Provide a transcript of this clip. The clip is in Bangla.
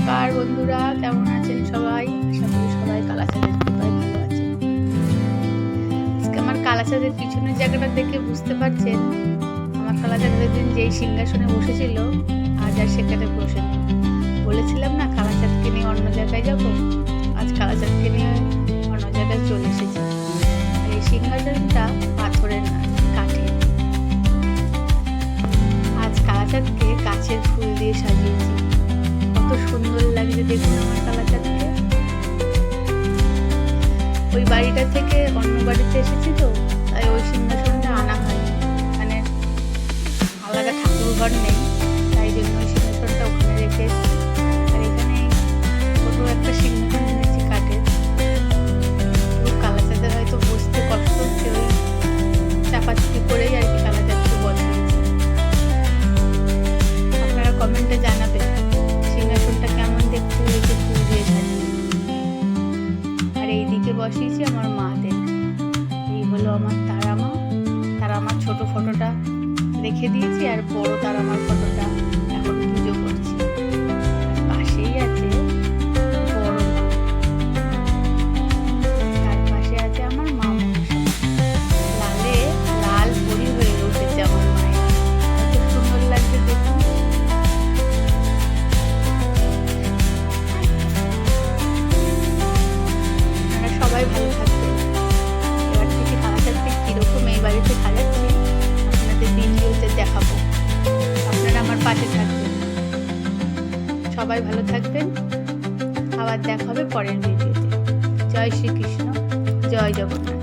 নমস্কার বন্ধুরা, কেমন আছেন সবাই? আশা করি সবাই কালাচাঁদের কৃপায় ভালো আছেন। আজকে আমার কালাচাঁদের পিছনের জায়গাটা দেখে বুঝতে পারছেন আমার কালাচাঁদের দিন যেই সিংহাসনে বসেছিল আজ আর সেখানে বসে নেই। বলেছিলাম না কালাচাঁদকে নিয়ে অন্য জায়গায় যাব, আজ কালাচাঁদকে নিয়ে অন্য জায়গায় চলে এসেছি। আর এই সিংহাসনটা পাথরের না, কাঠের। আজ কালাচাঁদকে গাছের ফুল দিয়ে সাজিয়েছি। কত সুন্দর লাগছে দেখুন আমার কালাচাঁদকে। ওই বাড়িটা থেকে অন্য বাড়িতে এসেছি তো, তাই ওই সিংহাসনটা আনা হয়নি। মানে আলাদা ঠাকুর ঘর নেই, তাই জন্য ওই সিংহাসনটা ওখানে রেখে এসেছি। আর এখানে ছোট একটা সিংহাসন এনেছি কাঠের। কালাচাঁদের হয়তো বসতে কষ্ট হচ্ছে, ওই চাপাচুপি করেই আর কি কালাচাঁদকে বসিয়েছি। আপনারা কমেন্টে জানাবেন সিংহাসনটা কেমন দেখতে হয়েছে ফুল দিয়ে সাজিয়ে। আর এইদিকে বসিয়েছি আমার মাদের। এই হলো আমার তারামা। তারামার ছোট ফটোটা রেখে দিয়েছি, আর বড় তারামার ফটোটা এখন পুজো করছি। পাশেই আছে বড় মা, তার পাশে আছে আমার মা মনসা। লালে লাল পরি হয়ে উঠেছে আমার মায়ের, কত সুন্দর লাগছে দেখুন। সবাই ভালো থাকবে। এবার থেকে কালাচাঁদকে কীরকম এই বাড়িতে সাজাচ্ছি আপনাদের ভিডিওতে দেখাবো, আপনারা আমার পাশে থাকবেন। সবাই ভালো থাকবেন, আবার দেখা হবে পরের ভিডিওতে। জয় শ্রীকৃষ্ণ, জয় জগন্নাথ।